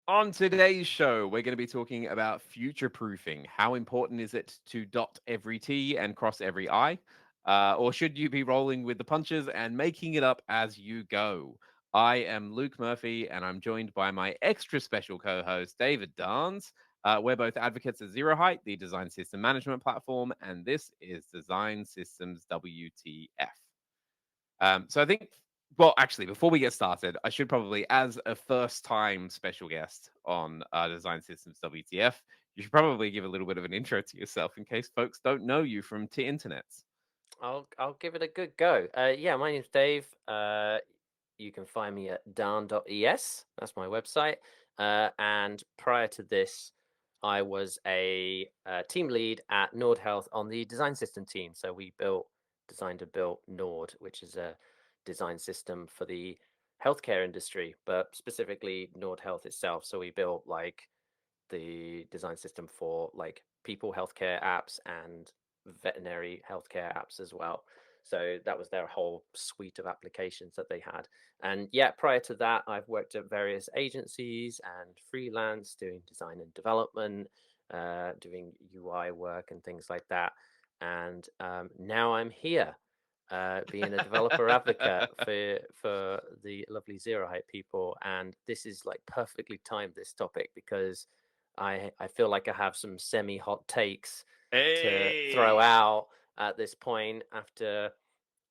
On today's show, we're going to be talking about future proofing. How important is it to dot every T and cross every I? Or should you be rolling with the punches and making it up as you go? I am Luke Murphy, and I'm joined by my extra special co host, David Dance. We're both advocates of zeroheight, the design system management platform, and this is Design Systems WTF. So I think, well, actually, before we get started, I should probably, as a first-time special guest on Design Systems WTF, you should probably give a little bit of an intro to yourself in case folks don't know you from internets. I'll give it a good go. Yeah, my name's Dave. You can find me at darn.es. That's my website. And prior to this, I was a team lead at Nord Health on the design system team. So we designed and built Nord, which is a design system for the healthcare industry, but specifically Nord Health itself. So we built like the design system for like people healthcare apps and veterinary healthcare apps as well. So that was their whole suite of applications that they had. And yeah, prior to that, I've worked at various agencies and freelance doing design and development, doing UI work and things like that. And now I'm here being a developer advocate for the lovely Zero Height people. And this is like perfectly timed, this topic, because I feel like I have some semi hot takes to throw Hey. out at this point after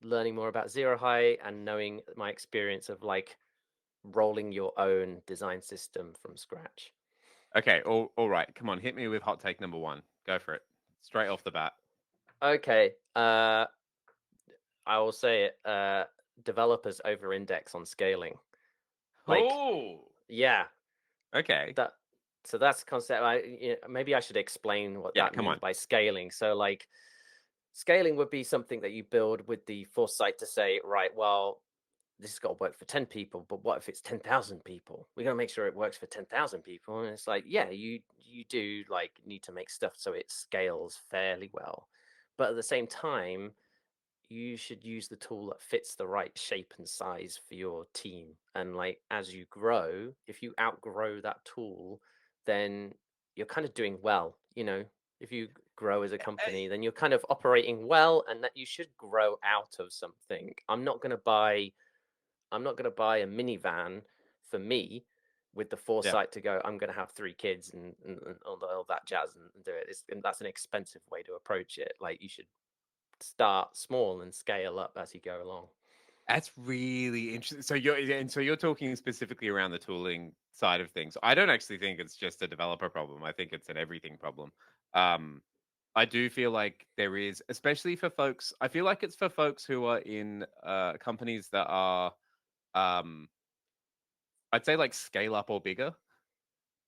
learning more about Zero Height and knowing my experience of like rolling your own design system from scratch. Okay, all right. Come on, hit me with hot take number one. Go for it. Straight off the bat. Okay, I will say it. Developers over index on scaling. Like, Oh, yeah, okay. that. So that's the concept. Maybe I should explain what Yeah, that come means on. by scaling. So, like, scaling would be something that you build with the foresight to say, right, well, this has got to work for 10 people, but what if it's 10,000 people? We got to make sure it works for 10,000 people. And it's like, yeah, you do like need to make stuff so it scales fairly well. But at the same time, you should use the tool that fits the right shape and size for your team. And like as you grow, if you outgrow that tool, then you're kind of doing well. If you grow as a company, then you're kind of operating well, and that you should grow out of something. I'm not going to buy a minivan for me with the Yeah. foresight to go, I'm going to have 3 kids and all that jazz and do it. And that's an expensive way to approach it. Like you should start small and scale up as you go along. That's really interesting. So you're talking specifically around the tooling side of things. I don't actually think it's just a developer problem. I think it's an everything problem. Um, I do feel like there is, especially for folks. I feel like it's for folks who are in companies that are, um, I'd say like scale up or bigger.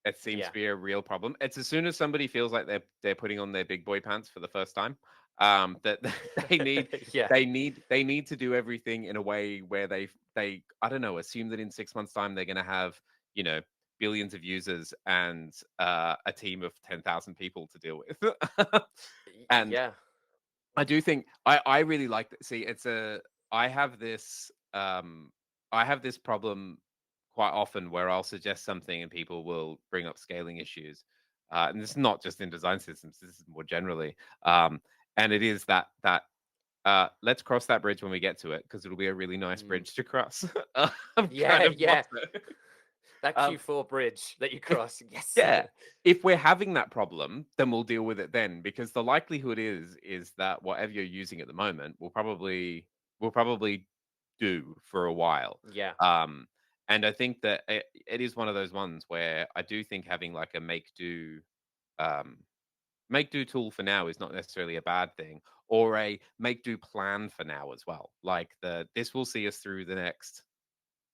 It seems to Yeah. be a real problem. It's as soon as somebody feels like they're putting on their big boy pants for the first time, that they need Yeah. they need to do everything in a way where they I don't know, assume that in 6 months' time they're going to have, you know, billions of users and a team of 10,000 people to deal with. And Yeah. I do think I really like that. See, it's a I have this I have this problem quite often where I'll suggest something and people will bring up scaling issues. And this is not just in design systems, this is more generally. And it is let's cross that bridge when we get to it because it'll be a really nice Mm. bridge to cross. Kind Yeah, of yeah. motto. That Um, Q4 bridge that you if cross. Yes. yeah, if we're having that problem, then we'll deal with it then, because the likelihood is that whatever you're using at the moment will probably do for a while. Yeah. Um, and I think that it is one of those ones where I do think having like a um, make do tool for now is not necessarily a bad thing, or a make do plan for now as well. Like this will see us through the next.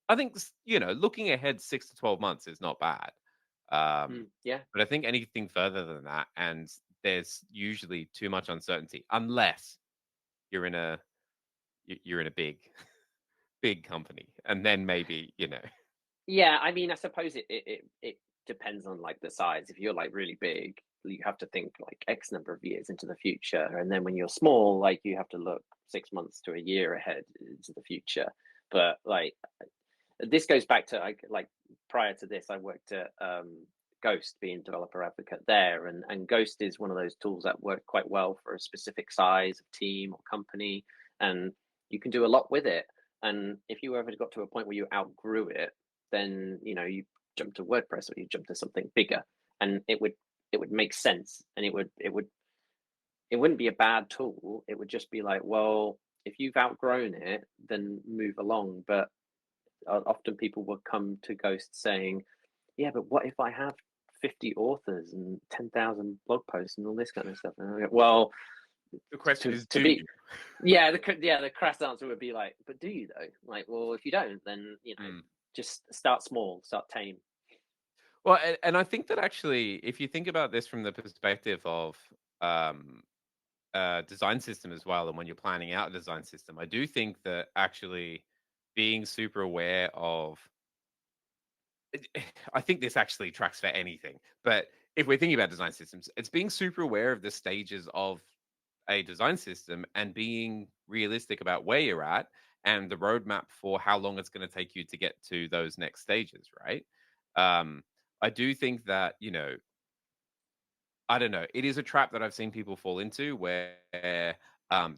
I think looking ahead 6 to 12 months is not bad. Yeah. But I think anything further than that, and there's usually too much uncertainty, unless you're in a you're in a big big company, and then maybe Yeah, I mean, I suppose it depends on like the size. If you're like really big, you have to think like X number of years into the future, and then when you're small, like you have to look 6 months to a year ahead into the future. But like this goes back to like prior to this, I worked at Ghost, being developer advocate there, and Ghost is one of those tools that work quite well for a specific size of team or company, and you can do a lot with it. And if you ever got to a point where you outgrew it, then you jump to WordPress or you jump to something bigger, and it would make sense, and it wouldn't be a bad tool. It would just be like, well, if you've outgrown it, then move along. But often people will come to Ghost saying, yeah, but what if I have 50 authors and 10,000 blog posts and all this kind of stuff? And I go, well, The question to is, to do be you? the crass answer would be like, but do you though? Like, well, if you don't, then Mm. just start small, start tame. Well, and I think that actually, if you think about this from the perspective of um, design system as well, and when you're planning out a design system, I do think that actually being super aware of, I think this actually tracks for anything, but if we're thinking about design systems, it's being super aware of the stages of a design system and being realistic about where you're at and the roadmap for how long it's going to take you to get to those next stages, right? Um, I do think that, I don't know. It is a trap that I've seen people fall into where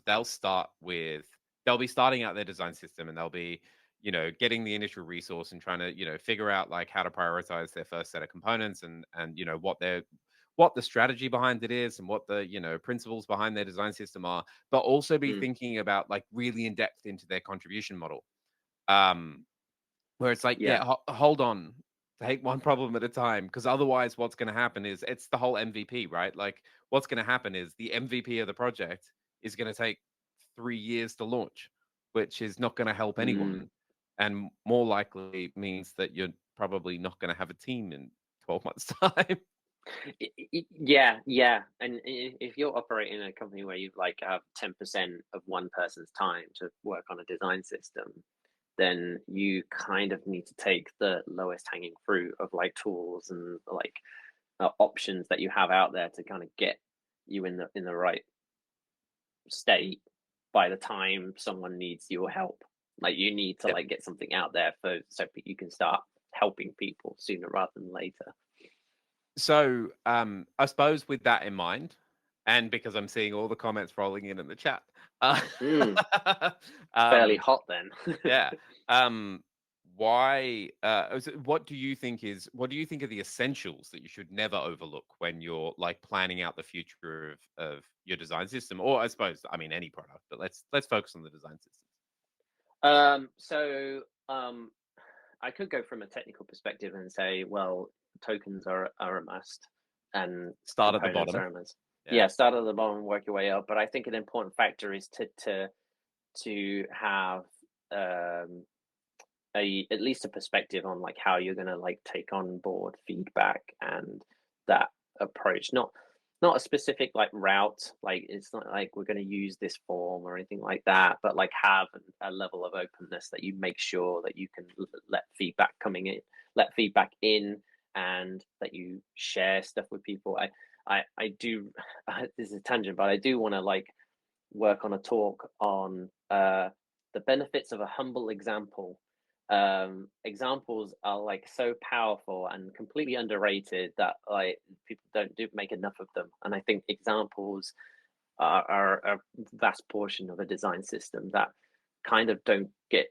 they'll start with, they'll be starting out their design system and they'll be, getting the initial resource and trying to, figure out like how to prioritize their first set of components and what the strategy behind it is and what the, principles behind their design system are, but also be Mm, thinking about like really in depth into their contribution model. Um, where it's like, yeah. yeah, hold on, take one problem at a time, because otherwise, what's going to happen is it's the whole MVP, right? Like, what's going to happen is the MVP of the project is going to take 3 years to launch, which is not going to help Mm. anyone, and more likely means that you're probably not going to have a team in 12 months' time. Yeah, yeah. And if you're operating in a company where you like have 10% of one person's time to work on a design system, then you kind of need to take the lowest hanging fruit of like tools and like options that you have out there to kind of get you in the right state by the time someone needs your help. Like you need to Yep. like get something out there for so you can start helping people sooner rather than later. So, I suppose with that in mind, and because I'm seeing all the comments rolling in the chat, uh, Mm, fairly um, hot then. yeah. Um, why? What do you think are the essentials that you should never overlook when you're like planning out the future of your design system, or I suppose I mean any product, but let's focus on the design system. So I could go from a technical perspective and say, well, tokens are a must and Start at the components bottom. are a must. Yeah. Yeah, start at the bottom and work your way up. But I think an important factor is to have um, a at least a perspective on like how you're gonna like take on board feedback and that approach. Not a specific like route, like it's not like we're gonna use this form or anything like that, but like have a level of openness that you make sure that you can let feedback let feedback in, and that you share stuff with people. I do this is a tangent, but I do want to like work on a talk on the benefits of a humble example. Examples are like so powerful and completely underrated that like people don't do make enough of them. And I think examples are a vast portion of a design system that kind of don't get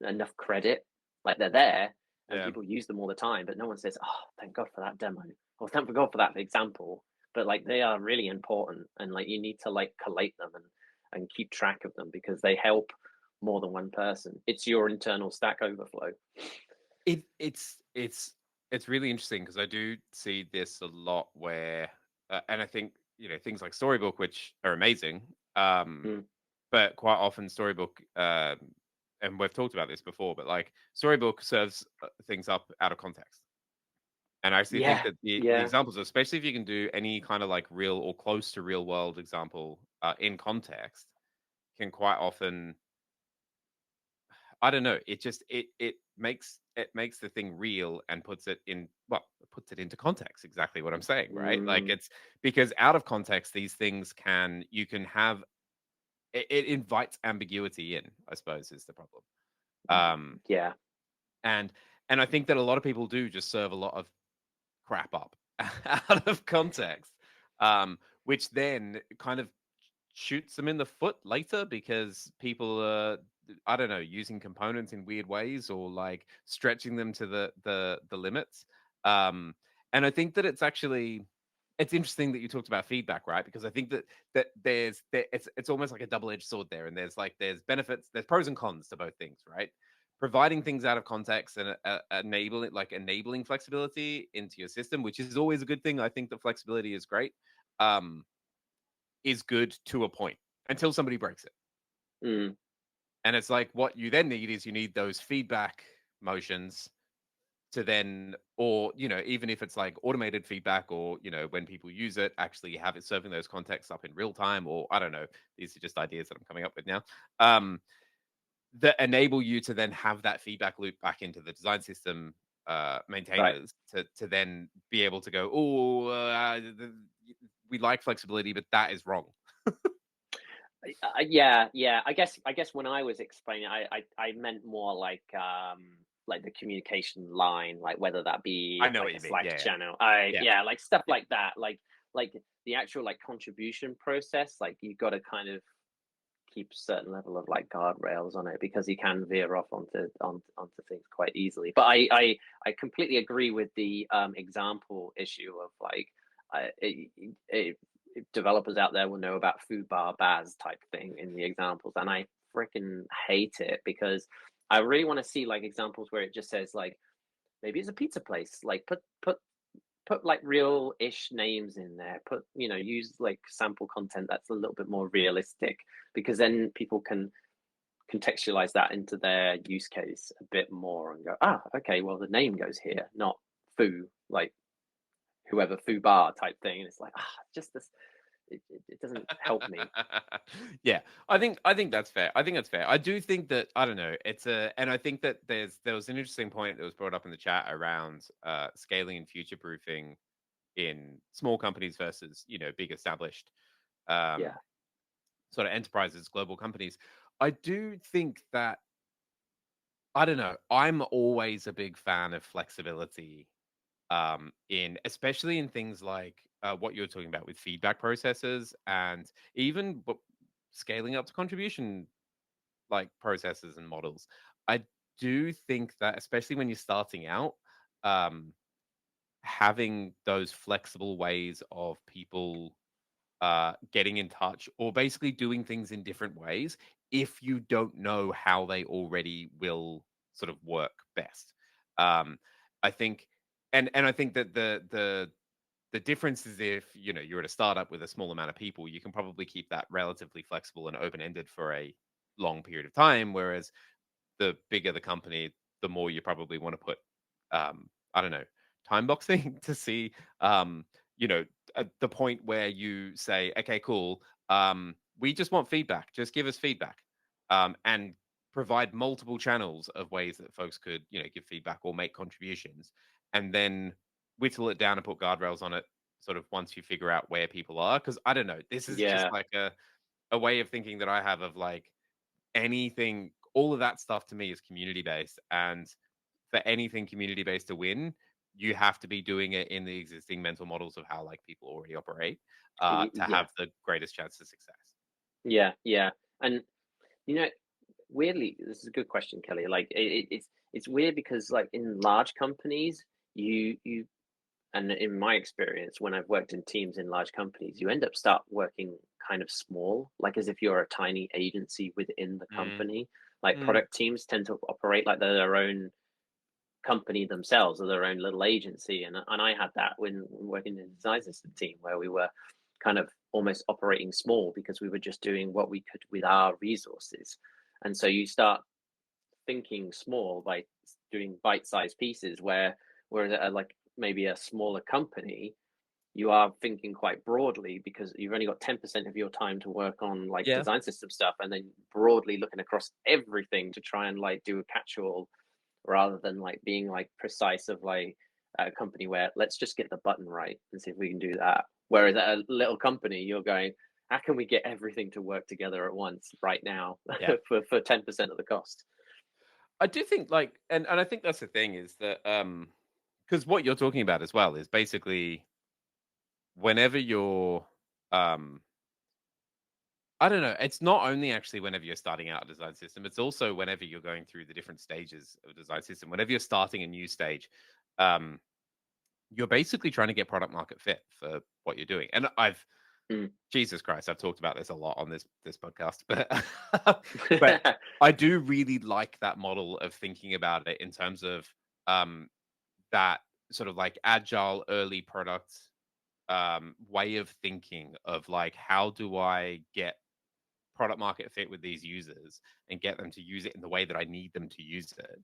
enough credit. Like they're there and Yeah. people use them all the time, but no one says, "Oh, thank God for that demo," or "Thank God for that example." But like they are really important, and like you need to like collate them and keep track of them because they help more than one person. It's your internal Stack Overflow. It's really interesting because I do see this a lot where, and I think things like Storybook, which are amazing, um, Mm. but quite often Storybook, and we've talked about this before, but like Storybook serves things up out of context, and I actually think Yeah, that the yeah. examples, especially if you can do any kind of like real or close to real world example in context, can quite often, I don't know. It just it makes the thing real and puts it into context. Exactly what I'm saying, right? Like Mm, it's because out of context, these things you can have it invites ambiguity in. I suppose is the problem. Um, yeah. and And I think that a lot of people do just serve a lot of crap up out of context, which then kind of shoots them in the foot later because people are, I don't know, using components in weird ways or like stretching them to the limits. Um, and I think that it's interesting that you talked about feedback, right? Because I think that it's almost like a double-edged sword there, and there's benefits, there's pros and cons to both things, right? Providing things out of context and enabling flexibility into your system, which is always a good thing. I think that flexibility is great. Um, is good to a point until somebody breaks it. Mm, And it's like what you then need is you need those feedback motions to then, or, even if it's like automated feedback or, when people use it, actually have it serving those contexts up in real time, or I don't know. These are just ideas that I'm coming up with now. That enable you to then have that feedback loop back into the design system right. maintainers to then be able to go, oh, we like flexibility, but that is wrong. Yeah, yeah. I guess when I was explaining, I meant more like the communication line, like whether that be I know like what a you mean. Slack Yeah, channel. I yeah, Yeah, like stuff like that. Like the actual like contribution process. Like you got to kind of keep a certain level of like guardrails on it because you can veer off onto things quite easily. But I completely agree with the example issue of like developers out there will know about food bar Baz type thing in the examples, and I freaking hate it because I really want to see like examples where it just says like maybe it's a pizza place, like put like real-ish names in there, put use like sample content that's a little bit more realistic, because then people can contextualize that into their use case a bit more and go, okay, well the name goes here, not foo, like whoever foo bar type thing, and it's like just this, it doesn't help me. yeah. I think that's fair. I think that's fair. I do think that I don't know. And I think that there was an interesting point that was brought up in the chat around scaling and future proofing in small companies versus big established Yeah, um, sort of enterprises, global companies. I do think that I don't know. I'm always a big fan of flexibility in especially in things like what you're talking about with feedback processes and even scaling up to contribution like processes and models. I do think that especially when you're starting out, um, having those flexible ways of people getting in touch or basically doing things in different ways if you don't know how they already will sort of work best. Um, I think, and I think that the difference is if you're at a startup with a small amount of people, you can probably keep that relatively flexible and open ended for a long period of time. Whereas the bigger the company, the more you probably want to put, I don't know, time boxing to see, you know, at the point where you say, okay, cool, we just want feedback. Just give us feedback, and provide multiple channels of ways that folks could, give feedback or make contributions, and then whittle it down and put guardrails on it. Sort of once you figure out where people are, because I don't know, this is just yeah, like a way of thinking that I have of like anything, all of that stuff to me is community based. And for anything community based to win, you have to be doing it in the existing mental models of how like people already operate to yeah, have the greatest chance of success. yeah. And you know, weirdly, this is a good question, Kelly. Like it's weird because like in large companies, you and in my experience, when I've worked in teams in large companies, you end up start working kind of small, like as if you're a tiny agency within the Mm, company. Like mm, product teams tend to operate like they're their own company themselves, or their own little agency. And I had that when working in the design system team, where we were kind of almost operating small because we were just doing what we could with our resources. And so you start thinking small by doing bite-sized pieces, whereas at like maybe a smaller company, you are thinking quite broadly because you've only got 10% of your time to work on like yeah. design system stuff, and then broadly looking across everything to try and like do a catch-all, rather than like being like precise of like a company where let's just get the button right and see if we can do that. Whereas at a little company, you're going, how can we get everything to work together at once right now Yeah. for 10% of the cost? I do think like, and I think that's the thing is that because what you're talking about as well is basically whenever you're um I don't know. It's not only actually whenever you're starting out a design system, it's also whenever you're going through the different stages of a design system. Whenever you're starting a new stage, um, you're basically trying to get product market fit for what you're doing. And Mm. Jesus Christ, I've talked about this a lot on this podcast, but but I do really like that model of thinking about it in terms of um, that sort of like agile early product way of thinking of like how do I get product market fit with these users and get them to use it in the way that I need them to use it,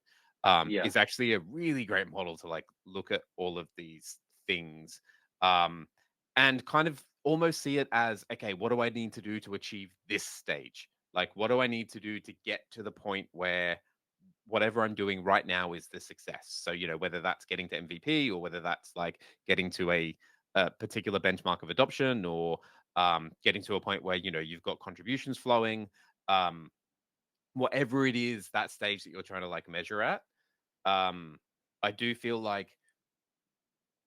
Yeah. is actually a really great model to like look at all of these things, um, and kind of almost see it as okay, what do I need to do to achieve this stage? Like, what do I need to do to get to the point where whatever I'm doing right now is the success. So, whether that's getting to MVP or whether that's like getting to a particular benchmark of adoption or getting to a point where, you've got contributions flowing, um, whatever it is, that stage that you're trying to like measure at. Um, I do feel like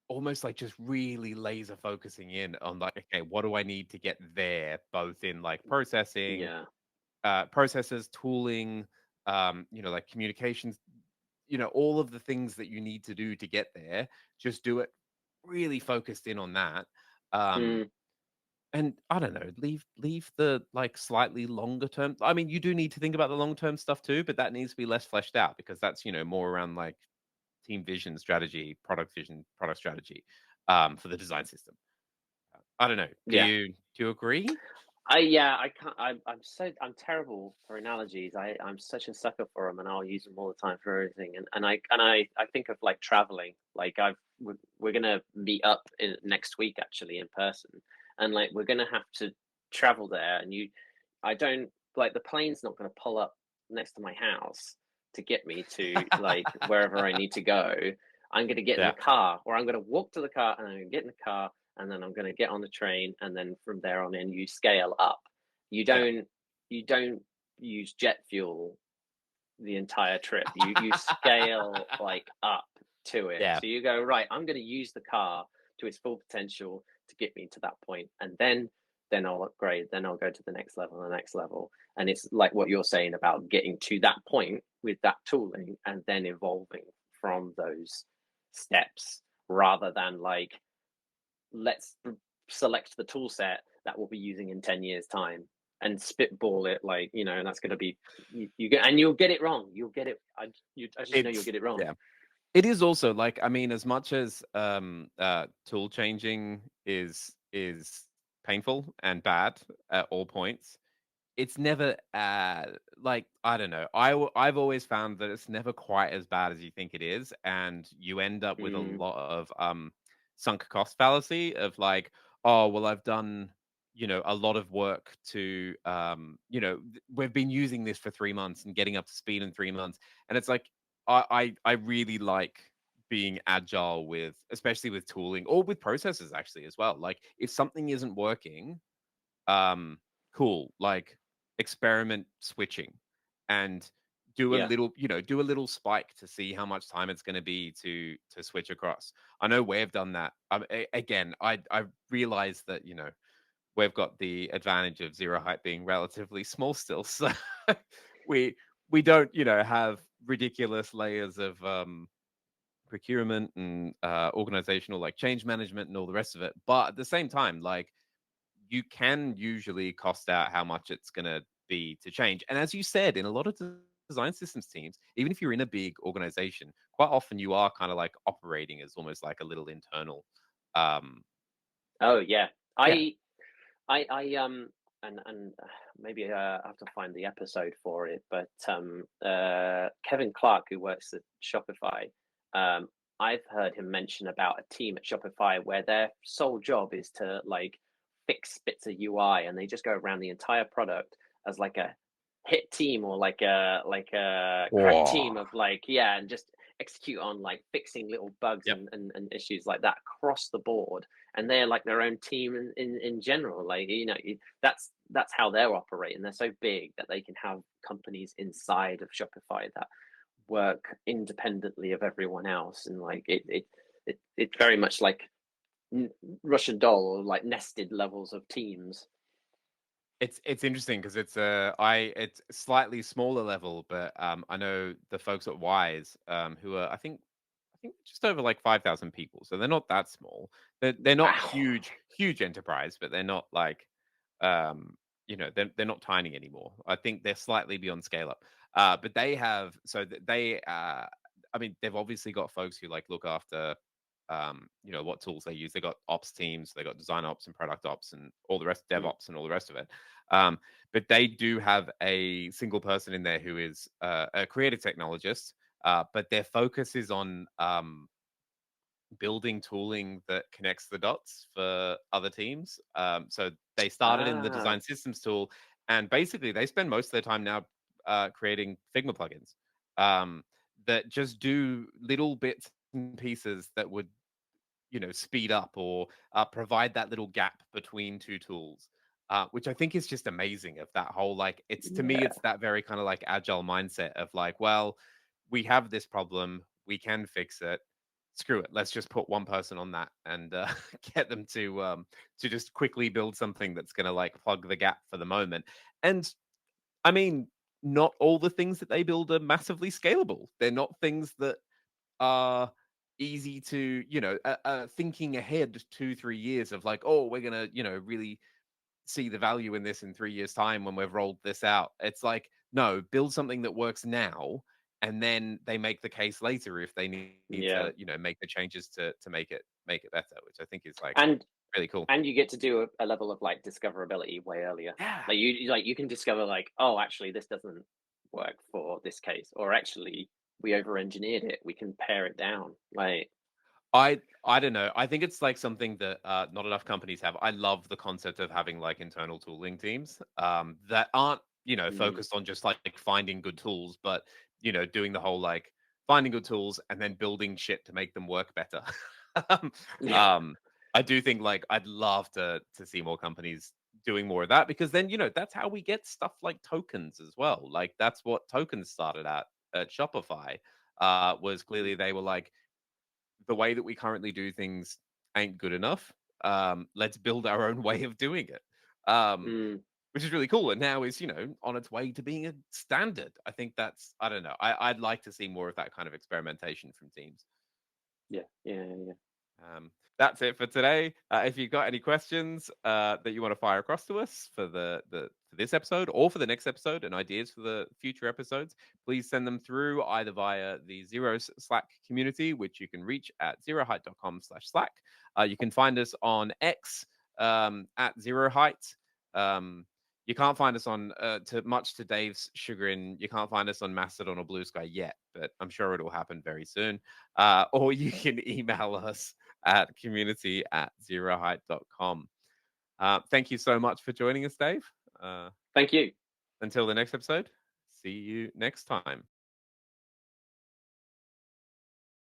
almost like just really laser focusing in on like, okay, what do I need to get there, both in like processing, Yeah. processes, tooling, like communications, all of the things that you need to do to get there, just do it really focused in on that. Um, Mm. and I don't know, leave the like slightly longer term. I mean, you do need to think about the long term stuff too, but that needs to be less fleshed out because that's more around like team vision, strategy, product vision, product strategy, for the design system. I don't know. Do Yeah. you agree? I can't. I'm terrible for analogies. I'm such a sucker for them, and I'll use them all the time for everything. And I think of like traveling. Like we're gonna meet up next week actually in person, and like we're gonna have to travel there. And I don't like the plane's not gonna pull up next to my house to get me to like wherever I need to go. I'm gonna get in the Yeah, car, or I'm gonna walk to the car, and I'm gonna get in the car, and then I'm going to get on the train, and then from there on in you scale up. You yeah. don't you don't use jet fuel the entire trip. You scale like up to it. Yeah, So you go, right, I'm going to use the car to its full potential to get me to that point, and then I'll upgrade, then I'll go to the next level and the next level. And it's like what you're saying about getting to that point with that tooling and then evolving from those steps rather than like let's select the tool set that we'll be using in 10 years time and spitball it like and that's going to be you get, and you'll get it wrong, you'll get it. I just know you'll it's get it wrong. yeah. It is also like, I mean, as much as tool changing is painful and bad at all points, it's never like, I don't know. I've always found that it's never quite as bad as you think it is, and you end up with a Mm, lot of sunk cost fallacy of like, oh well, I've done a lot of work to we've been using this for 3 months and getting up to speed in 3 months, and it's like I really like being agile with, especially with tooling or with processes actually as well. Like if something isn't working, um cool, like experiment switching and yeah. do a little spike to see how much time it's going to be to switch across. I know we've done that. Again, I realize that we've got the advantage of zero height being relatively small still, so we we don't have ridiculous layers of procurement and organizational like change management and all the rest of it, but at the same time, like, you can usually cost out how much it's going to be to change. And as you said, in a lot of design systems teams, even if you're in a big organization, quite often you are kind of like operating as almost like a little internal. Um, Oh yeah. yeah. I and maybe I have to find the episode for it, but Kevin Clark, who works at Shopify, um I've heard him mention about a team at Shopify where their sole job is to like fix bits of UI, and they just go around the entire product as like a hit team, or like a crack team Oh, of like, yeah, and just execute on like fixing little bugs yep. and issues like that across the board. And they're like their own team in general, like that's how they're operating. They're so big that they can have companies inside of Shopify that work independently of everyone else, and like it's very much like n- Russian doll, or like nested levels of teams. It's interesting because it's slightly smaller level, but I know the folks at Wise who are I think just over like 5,000 people, so they're not that small. They're not Wow. huge enterprise, but they're not like they're not tiny anymore. I think they're slightly beyond scale up. But they have so th- they I mean they've obviously got folks who like look after what tools they use. They got ops teams, they got design ops and product ops and all the rest, Mm. DevOps and all the rest of it. Um, but they do have a single person in there who is a creative technologist, but their focus is on building tooling that connects the dots for other teams. So they started in the Ah, design systems tool, and basically they spend most of their time now creating Figma plugins that just do little bits and pieces that would speed up or provide that little gap between two tools, which I think is just amazing. Of that whole like, it's to me, yeah, it's that very kind of like agile mindset of like, well, we have this problem, we can fix it. Screw it, let's just put one person on that and get them to just quickly build something that's going to like plug the gap for the moment. And I mean, not all the things that they build are massively scalable. They're not things that are easy to, thinking ahead 2 3 years of like, oh, we're gonna really see the value in this in 3 years time when we've rolled this out. It's like, no, build something that works now, and then they make the case later if they need yeah, to make the changes to make it better, which I think is like and really cool. and you get to do a level of like discoverability way earlier. Yeah. Like you can discover like, oh, actually this doesn't work for this case, or actually we over engineered it. We can pare it down. Like, I don't know. I think it's like something that not enough companies have. I love the concept of having like internal tooling teams that aren't mm, focused on just like finding good tools, but doing the whole like finding good tools and then building shit to make them work better. um, yeah, um, I do think like I'd love to see more companies doing more of that because then that's how we get stuff like tokens as well. Like that's what tokens started at Shopify. Was clearly they were like, the way that we currently do things ain't good enough. Let's build our own way of doing it. Um, mm, which is really cool. And now is, on its way to being a standard. I think that's, I don't know. I'd like to see more of that kind of experimentation from teams. yeah, yeah, yeah. That's it for today. If you've got any questions that you want to fire across to us for for this episode or for the next episode and ideas for the future episodes, please send them through either via the Zero's Slack community, which you can reach at zeroheight.com/Slack. You can find us on X at zeroheight. You can't find us on much to Dave's chagrin. You can't find us on Mastodon or Blue Sky yet, but I'm sure it'll happen very soon. Or you can email us at community@zeroheight.com. Thank you so much for joining us, Dave. Thank you. Until the next episode, see you next time.